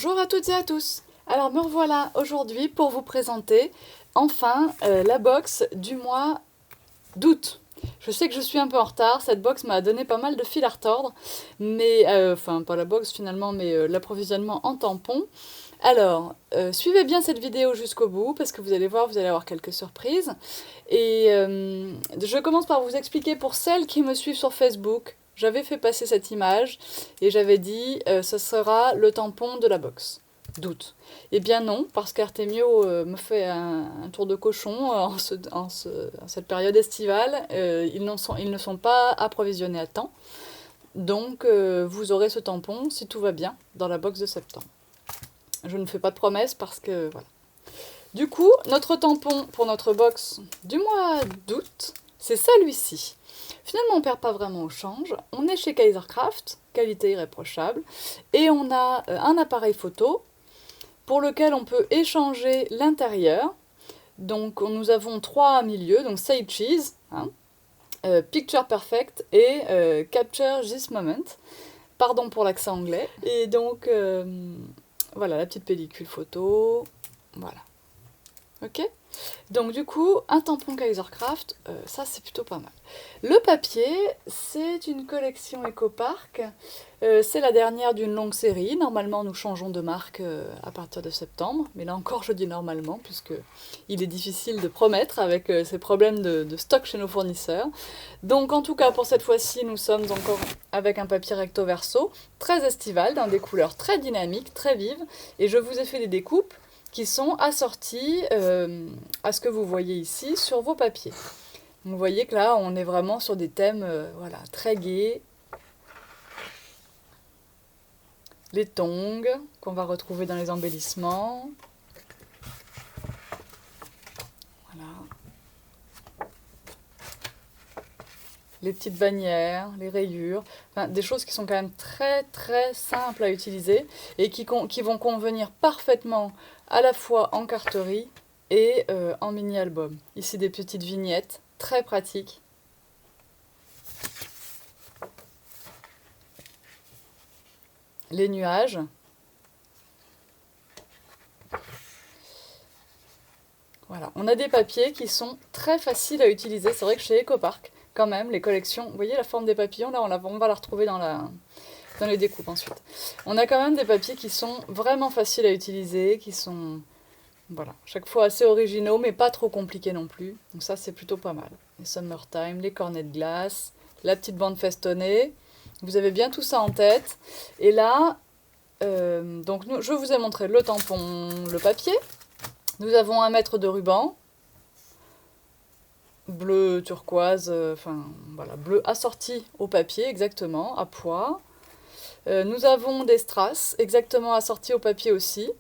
Bonjour à toutes et à tous. Alors me revoilà aujourd'hui pour vous présenter enfin la box du mois d'août. Je sais que je suis un peu en retard, cette box m'a donné pas mal de fil à retordre, mais enfin pas la box finalement, mais l'approvisionnement en tampons. Alors, suivez bien cette vidéo jusqu'au bout parce que vous allez voir, vous allez avoir quelques surprises. Et je commence par vous expliquer pour celles qui me suivent sur Facebook. J'avais fait passer cette image et j'avais dit ce sera le tampon de la box d'août. Eh bien non, parce qu'Artemio me fait un tour de cochon en cette période estivale. Ils ne sont pas approvisionnés à temps. Donc vous aurez ce tampon, si tout va bien, dans la box de septembre. Je ne fais pas de promesses parce que voilà. Du coup, notre tampon pour notre box du mois d'août, c'est celui-ci. Finalement, on ne perd pas vraiment au change. On est chez Kaisercraft, qualité irréprochable. Et on a un appareil photo pour lequel on peut échanger l'intérieur. Donc, nous avons trois milieux, donc Say Cheese, Picture Perfect et Capture This Moment. Pardon pour l'accent anglais. Et donc, voilà, la petite pellicule photo. Voilà. Ok ? Donc du coup, un tampon Kaisercraft, ça c'est plutôt pas mal. Le papier, c'est une collection EcoPark. C'est la dernière d'une longue série. Normalement, nous changeons de marque à partir de septembre. Mais là encore, je dis normalement, puisque il est difficile de promettre avec ces problèmes de stock chez nos fournisseurs. Donc en tout cas, pour cette fois-ci, nous sommes encore avec un papier recto verso, très estival, dans des couleurs très dynamiques, très vives. Et je vous ai fait des découpes qui sont assortis à ce que vous voyez ici sur vos papiers. Vous voyez que là, on est vraiment sur des thèmes voilà, très gais. Les tongs qu'on va retrouver dans les embellissements. Voilà. Les petites bannières, les rayures, enfin, des choses qui sont quand même très très simples à utiliser et qui vont convenir parfaitement à la fois en carterie et en mini-album. Ici des petites vignettes très pratiques. Les nuages. Voilà, on a des papiers qui sont très faciles à utiliser. C'est vrai que chez EcoPark, quand même, les collections, vous voyez la forme des papillons, là on va la retrouver dans les découpes ensuite. On a quand même des papiers qui sont vraiment faciles à utiliser, qui sont, voilà, chaque fois assez originaux, mais pas trop compliqués non plus. Donc ça, c'est plutôt pas mal. Les Summertime, les cornets de glace, la petite bande festonnée. Vous avez bien tout ça en tête. Et là, donc je vous ai montré le tampon, le papier. Nous avons 1 mètre de ruban, bleu turquoise, enfin voilà, bleu assorti au papier exactement, à pois. Nous avons des strass exactement assortis au papier aussi.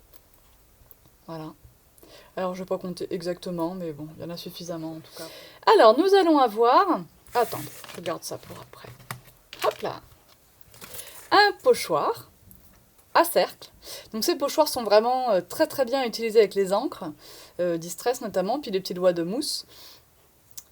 Voilà. Alors je ne vais pas compter exactement, mais bon, il y en a suffisamment en tout cas. Alors nous allons avoir, attendez, je garde ça pour après. Hop là, un pochoir à cercle. Donc ces pochoirs sont vraiment très très bien utilisés avec les encres, Distress notamment, puis les petits doigts de mousse.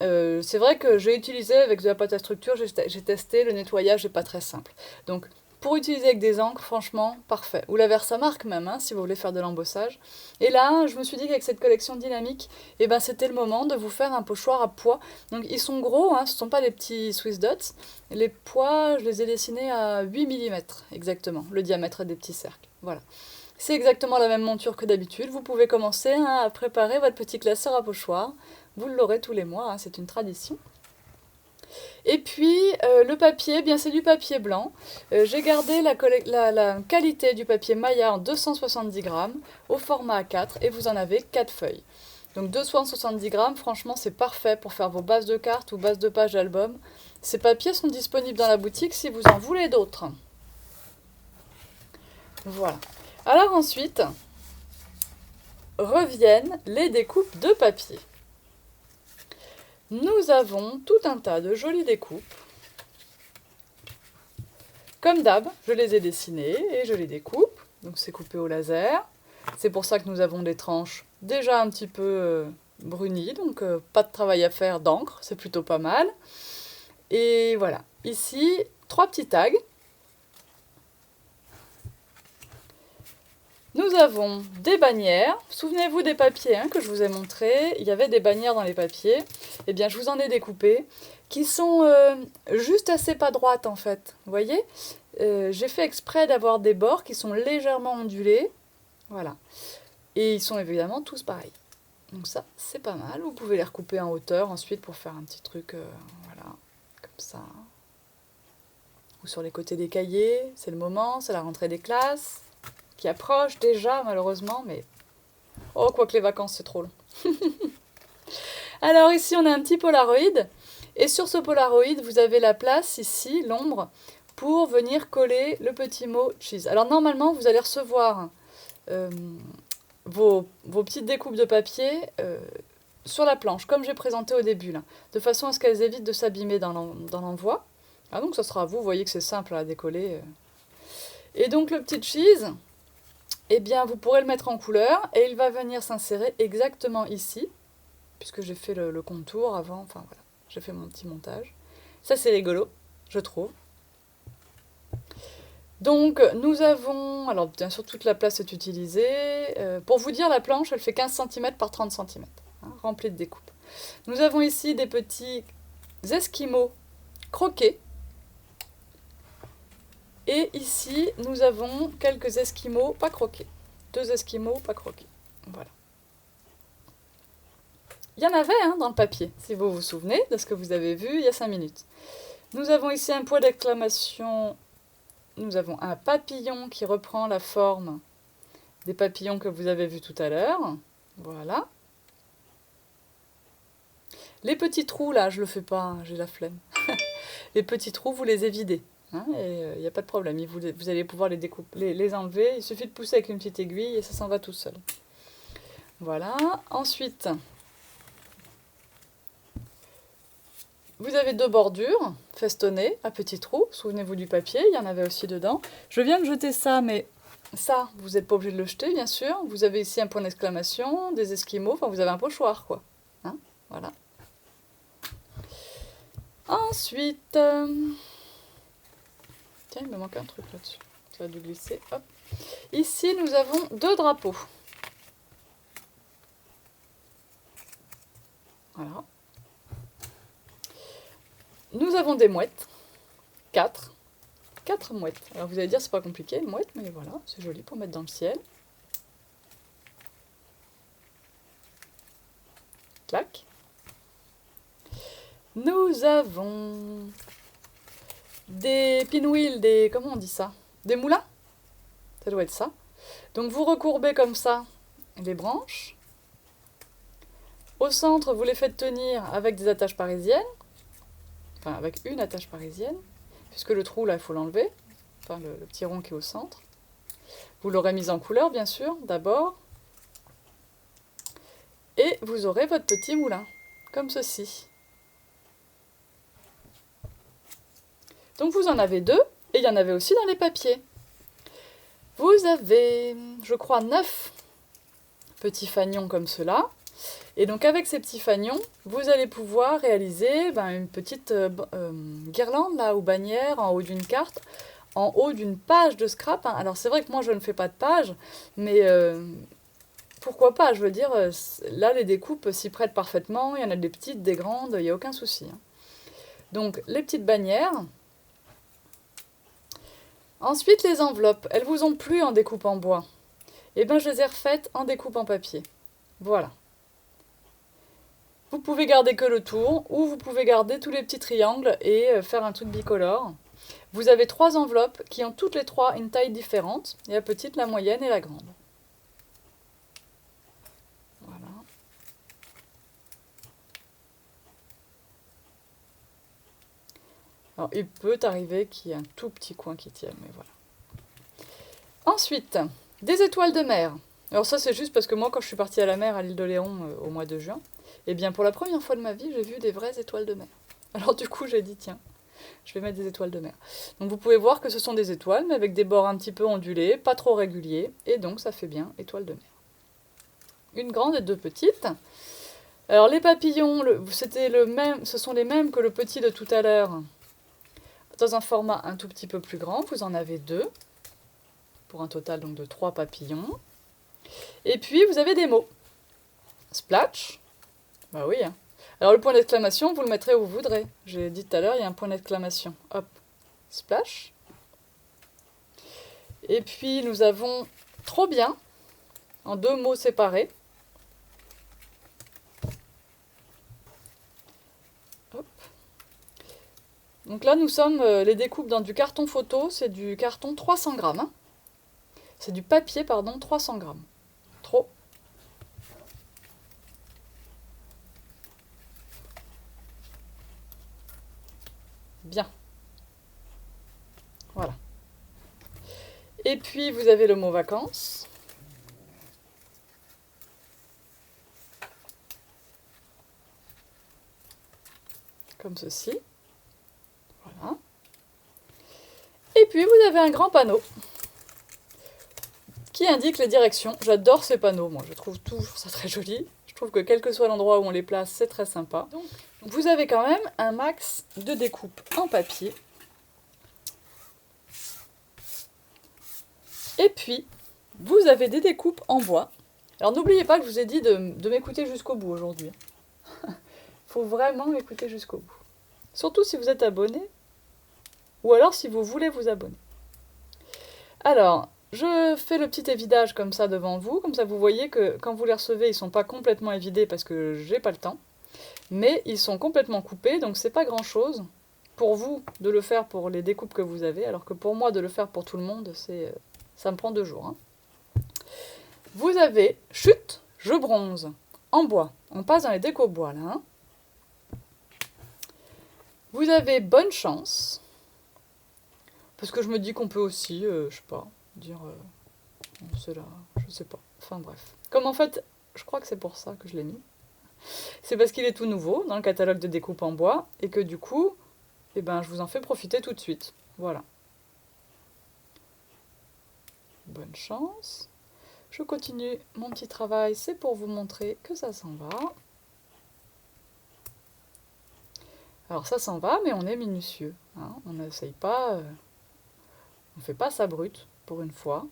C'est vrai que j'ai utilisé avec de la pâte à structure, j'ai testé, le nettoyage n'est pas très simple. Donc pour utiliser avec des encres, franchement, parfait. Ou la Versamark même, hein, si vous voulez faire de l'embossage. Et là, je me suis dit qu'avec cette collection dynamique, eh ben, c'était le moment de vous faire un pochoir à pois. Donc ils sont gros, hein, ce ne sont pas des petits Swiss Dots. Les pois, je les ai dessinés à 8 mm exactement, le diamètre des petits cercles. Voilà. C'est exactement la même monture que d'habitude. Vous pouvez commencer à préparer votre petit classeur à pochoir. Vous l'aurez tous les mois, hein, c'est une tradition. Et puis le papier, eh bien c'est du papier blanc. J'ai gardé la qualité du papier Maya en 270 grammes au format A4 et vous en avez 4 feuilles. Donc 270 grammes, franchement c'est parfait pour faire vos bases de cartes ou bases de pages d'album. Ces papiers sont disponibles dans la boutique si vous en voulez d'autres. Voilà. Alors ensuite, reviennent les découpes de papier. Nous avons tout un tas de jolies découpes. Comme d'hab, je les ai dessinées et je les découpe. Donc c'est coupé au laser. C'est pour ça que nous avons des tranches déjà un petit peu brunies, donc pas de travail à faire d'encre, c'est plutôt pas mal. Et voilà, ici, 3 petits tags. Nous avons des bannières. Souvenez-vous des papiers que je vous ai montrés. Il y avait des bannières dans les papiers. Eh bien, je vous en ai découpé qui sont juste assez pas droites en fait. Vous voyez, j'ai fait exprès d'avoir des bords qui sont légèrement ondulés. Voilà. Et ils sont évidemment tous pareils. Donc ça, c'est pas mal. Vous pouvez les recouper en hauteur ensuite pour faire un petit truc, voilà, comme ça. Ou sur les côtés des cahiers. C'est le moment, c'est la rentrée des classes qui approche déjà malheureusement, mais oh, quoique les vacances c'est trop long. Alors ici on a un petit Polaroid, et sur ce Polaroid vous avez la place ici, l'ombre, pour venir coller le petit mot cheese. Alors normalement vous allez recevoir vos petites découpes de papier sur la planche, comme j'ai présenté au début, là, de façon à ce qu'elles évitent de s'abîmer dans l'envoi. Ah, donc ça sera à vous, vous voyez que c'est simple à décoller. Et donc le petit cheese, eh bien, vous pourrez le mettre en couleur et il va venir s'insérer exactement ici, puisque j'ai fait le contour avant, enfin voilà, j'ai fait mon petit montage. Ça, c'est rigolo, je trouve. Donc, nous avons, alors bien sûr, toute la place est utilisée. Pour vous dire, la planche, elle fait 15 cm par 30 cm, remplie de découpes. Nous avons ici des petits esquimaux croqués. Et ici, nous avons quelques esquimaux pas croqués. 2 esquimaux pas croqués. Voilà. Il y en avait dans le papier, si vous vous souvenez de ce que vous avez vu il y a 5 minutes. Nous avons ici un point d'exclamation. Nous avons un papillon qui reprend la forme des papillons que vous avez vus tout à l'heure. Voilà. Les petits trous, là, je ne le fais pas, j'ai la flemme. Les petits trous, vous les évidez. Et il n'y a pas de problème, vous allez pouvoir les enlever. Il suffit de pousser avec une petite aiguille et ça s'en va tout seul. Voilà. Ensuite, vous avez 2 bordures festonnées à petits trous. Souvenez-vous du papier, il y en avait aussi dedans. Je viens de jeter ça, mais ça, vous n'êtes pas obligé de le jeter, bien sûr. Vous avez ici un point d'exclamation, des esquimaux, enfin vous avez un pochoir, quoi. Voilà. Ensuite... Tiens, il me manque un truc là-dessus. Ça a dû glisser. Hop. Ici, nous avons 2 drapeaux. Voilà. Nous avons des mouettes. 4. 4 mouettes. Alors vous allez dire, c'est pas compliqué, une mouette, mais voilà, c'est joli pour mettre dans le ciel. Clac. Nous avons des pinwheels, comment on dit ça? Des moulins? Ça doit être ça. Donc vous recourbez comme ça les branches. Au centre, vous les faites tenir avec des attaches parisiennes. Enfin, avec une attache parisienne. Puisque le trou, là, il faut l'enlever. Enfin, le petit rond qui est au centre. Vous l'aurez mis en couleur, bien sûr, d'abord. Et vous aurez votre petit moulin, comme ceci. Donc vous en avez 2, et il y en avait aussi dans les papiers. Vous avez, je crois, 9 petits fanions comme cela. Et donc avec ces petits fanions, vous allez pouvoir réaliser une petite guirlande là, ou bannière en haut d'une carte, en haut d'une page de scrap. Alors c'est vrai que moi je ne fais pas de page, mais pourquoi pas, je veux dire, là les découpes s'y prêtent parfaitement, il y en a des petites, des grandes, il n'y a aucun souci. Donc les petites bannières. Ensuite les enveloppes, elles vous ont plu en découpe en bois. Et bien je les ai refaites en découpe en papier. Voilà. Vous pouvez garder que le tour, ou vous pouvez garder tous les petits triangles et faire un truc bicolore. Vous avez 3 enveloppes qui ont toutes les 3 une taille différente. La petite, la moyenne et la grande. Voilà. Alors, il peut arriver qu'il y ait un tout petit coin qui tienne, mais voilà. Ensuite, des étoiles de mer. Alors ça, c'est juste parce que moi, quand je suis partie à la mer à l'île de Léon au mois de juin, eh bien, pour la première fois de ma vie, j'ai vu des vraies étoiles de mer. Alors du coup, j'ai dit, tiens, je vais mettre des étoiles de mer. Donc vous pouvez voir que ce sont des étoiles, mais avec des bords un petit peu ondulés, pas trop réguliers, et donc ça fait bien étoile de mer. Une grande et 2 petites. Alors les papillons, ce sont les mêmes que le petit de tout à l'heure, dans un format un tout petit peu plus grand. Vous en avez 2, pour un total donc de 3 papillons. Et puis vous avez des mots. Splash, bah oui. Hein. Alors le point d'exclamation, vous le mettrez où vous voudrez. J'ai dit tout à l'heure, il y a un point d'exclamation. Hop, splash. Et puis nous avons trop bien, en 2 mots séparés. Hop. Donc là nous sommes, les découpes dans du carton photo, c'est du carton 300 grammes. Hein. C'est du papier, pardon, 300 grammes. Trop. Bien. Voilà. Et puis, vous avez le mot vacances. Comme ceci. Voilà. Et puis, vous avez un grand panneau qui indique les directions. J'adore ces panneaux, moi, je trouve toujours ça très joli. Je trouve que quel que soit l'endroit où on les place, c'est très sympa. Donc, vous avez quand même un max de découpe en papier. Et puis, vous avez des découpes en bois. Alors n'oubliez pas que je vous ai dit de m'écouter jusqu'au bout aujourd'hui. Il faut vraiment m'écouter jusqu'au bout. Surtout si vous êtes abonné, ou alors si vous voulez vous abonner. Alors, je fais le petit évidage comme ça devant vous, comme ça vous voyez que quand vous les recevez, ils ne sont pas complètement évidés parce que j'ai pas le temps. Mais ils sont complètement coupés, donc c'est pas grand chose pour vous de le faire pour les découpes que vous avez, alors que pour moi de le faire pour tout le monde, ça me prend 2 jours. Hein. Vous avez chute, je bronze, en bois. On passe dans les décos bois là. Hein. Vous avez bonne chance, parce que je me dis qu'on peut aussi, je sais pas, dire, c'est là, je sais pas. Enfin bref. Comme en fait, je crois que c'est pour ça que je l'ai mis. C'est parce qu'il est tout nouveau dans le catalogue de découpe en bois et que du coup, eh ben, je vous en fais profiter tout de suite. Voilà. Bonne chance. Je continue mon petit travail, c'est pour vous montrer que ça s'en va. Alors ça s'en va, mais on est minutieux. Hein. On n'essaye pas, on ne fait pas ça brut pour une fois.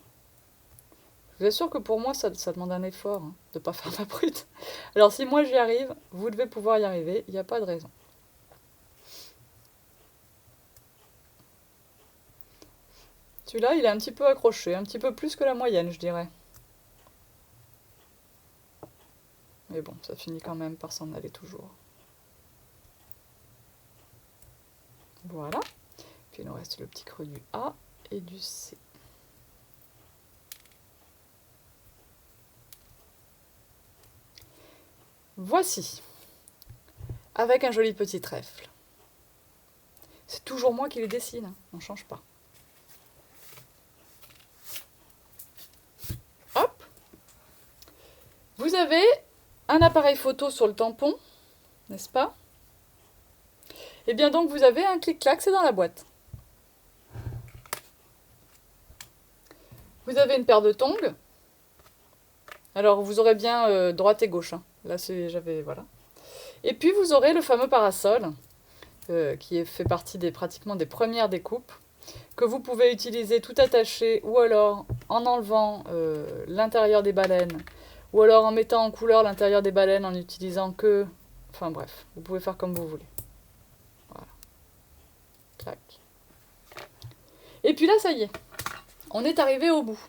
Je vous assure que pour moi, ça demande un effort hein, de ne pas faire ma brute. Alors si moi j'y arrive, vous devez pouvoir y arriver, il n'y a pas de raison. Celui-là, il est un petit peu accroché, un petit peu plus que la moyenne, je dirais. Mais bon, ça finit quand même par s'en aller toujours. Voilà. Puis il nous reste le petit creux du A et du C. Voici. Avec un joli petit trèfle. C'est toujours moi qui les dessine, hein. On ne change pas. Hop. Vous avez un appareil photo sur le tampon, n'est-ce pas? Et bien donc vous avez un clic-clac, c'est dans la boîte. Vous avez une paire de tongs. Alors vous aurez bien droite et gauche. Hein. Là j'avais voilà. Et puis vous aurez le fameux parasol qui fait partie pratiquement des premières découpes que vous pouvez utiliser tout attaché ou alors en enlevant l'intérieur des baleines ou alors en mettant en couleur l'intérieur des baleines en utilisant que... Enfin bref, vous pouvez faire comme vous voulez. Voilà. Clac. Et puis là, ça y est. On est arrivé au bout.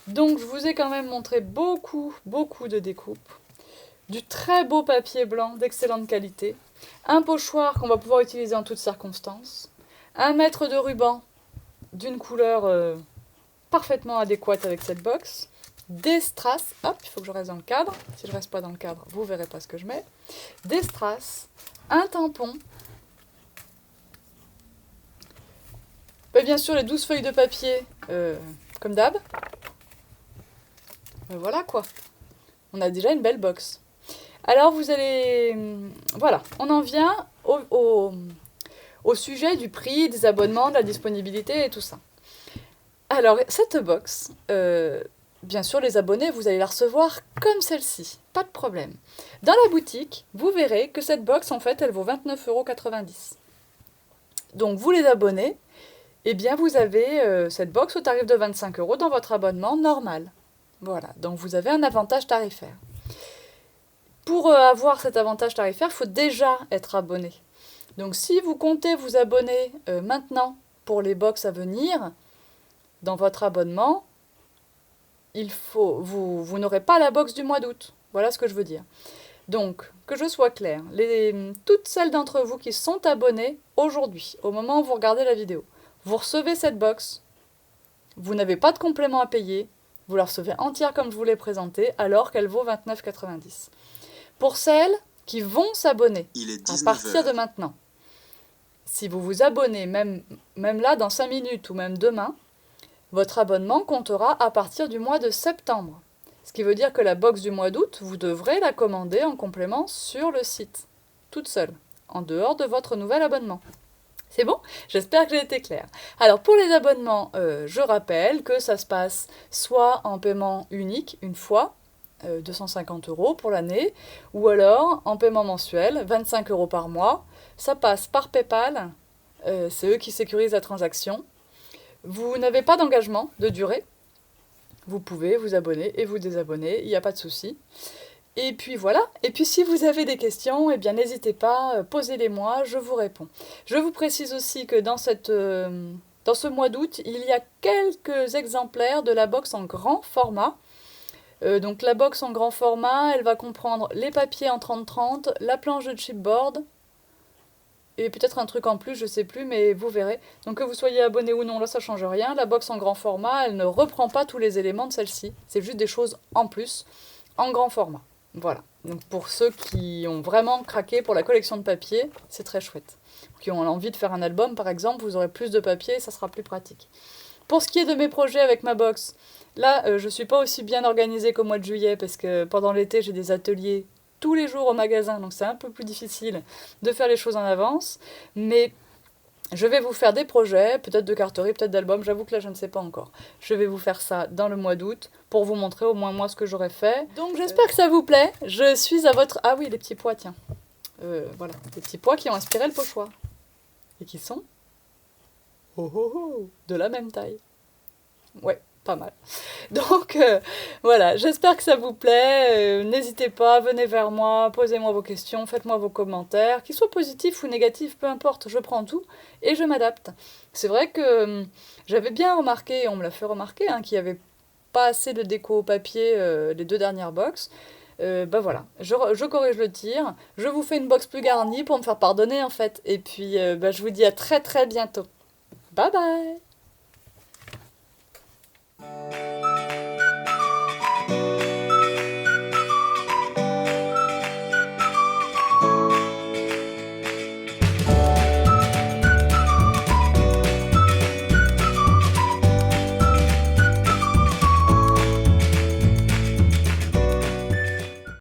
Donc je vous ai quand même montré beaucoup de découpes. Du très beau papier blanc d'excellente qualité. Un pochoir qu'on va pouvoir utiliser en toutes circonstances. Un mètre de ruban d'une couleur parfaitement adéquate avec cette box. Des strass, hop, il faut que je reste dans le cadre. Si je reste pas dans le cadre, vous verrez pas ce que je mets. Des strass, un tampon. Et bien sûr les 12 feuilles de papier, comme d'hab. Voilà quoi. On a déjà une belle box. Alors vous allez... Voilà, on en vient au sujet du prix, des abonnements, de la disponibilité et tout ça. Alors, cette box, bien sûr, les abonnés, vous allez la recevoir comme celle-ci. Pas de problème. Dans la boutique, vous verrez que cette box, en fait, elle vaut 29,90 €. Donc, vous les abonnez, eh bien vous avez cette box au tarif de 25 € dans votre abonnement normal. Voilà, donc vous avez un avantage tarifaire. Pour avoir cet avantage tarifaire, il faut déjà être abonné. Donc si vous comptez vous abonner maintenant pour les box à venir, dans votre abonnement, vous n'aurez pas la box du mois d'août. Voilà ce que je veux dire. Donc, que je sois claire, toutes celles d'entre vous qui sont abonnées aujourd'hui, au moment où vous regardez la vidéo, vous recevez cette box, vous n'avez pas de complément à payer, vous la recevez entière comme je vous l'ai présentée, alors qu'elle vaut 29,90 €. Pour celles qui vont s'abonner à partir de maintenant, si vous vous abonnez même là dans 5 minutes ou même demain, votre abonnement comptera à partir du mois de septembre. Ce qui veut dire que la box du mois d'août, vous devrez la commander en complément sur le site, toute seule, en dehors de votre nouvel abonnement. C'est bon? J'espère que j'ai été claire. Alors pour les abonnements, je rappelle que ça se passe soit en paiement unique, une fois, 250 € pour l'année, ou alors en paiement mensuel, 25 € par mois. Ça passe par PayPal, c'est eux qui sécurisent la transaction. Vous n'avez pas d'engagement de durée. Vous pouvez vous abonner et vous désabonner, il n'y a pas de souci. Et puis voilà. Et puis si vous avez des questions, eh bien n'hésitez pas, posez-les-moi, je vous réponds. Je vous précise aussi que dans ce mois d'août, il y a quelques exemplaires de la box en grand format. Donc la box en grand format, elle va comprendre les papiers en 30-30, la planche de chipboard, et peut-être un truc en plus, je sais plus, mais vous verrez. Donc que vous soyez abonné ou non, là ça change rien. La box en grand format, elle ne reprend pas tous les éléments de celle-ci. C'est juste des choses en plus, en grand format. Voilà. Donc pour ceux qui ont vraiment craqué pour la collection de papier, c'est très chouette. Qui ont envie de faire un album par exemple, vous aurez plus de papier et ça sera plus pratique. Pour ce qui est de mes projets avec ma box, là je suis pas aussi bien organisée qu'au mois de juillet parce que pendant l'été j'ai des ateliers tous les jours au magasin, donc c'est un peu plus difficile de faire les choses en avance, mais je vais vous faire des projets, peut-être de carterie, peut-être d'album, j'avoue que là je ne sais pas encore. Je vais vous faire ça dans le mois d'août, pour vous montrer au moins moi ce que j'aurais fait. Donc j'espère que ça vous plaît, je suis à votre... Ah oui, les petits pois, tiens. Voilà, les petits pois qui ont inspiré le pochoir. Et qui sont... Oh oh oh, de la même taille. Ouais, pas mal. Donc voilà, j'espère que ça vous plaît. N'hésitez pas, venez vers moi, posez-moi vos questions, faites-moi vos commentaires, qu'ils soient positifs ou négatifs, peu importe, je prends tout et je m'adapte. C'est vrai que j'avais bien remarqué, et on me l'a fait remarquer, hein, qu'il n'y avait pas assez de déco au papier les 2 dernières box. Bah voilà, je corrige le tir, je vous fais une box plus garnie pour me faire pardonner en fait. Et puis bah, je vous dis à très très bientôt. Bye bye!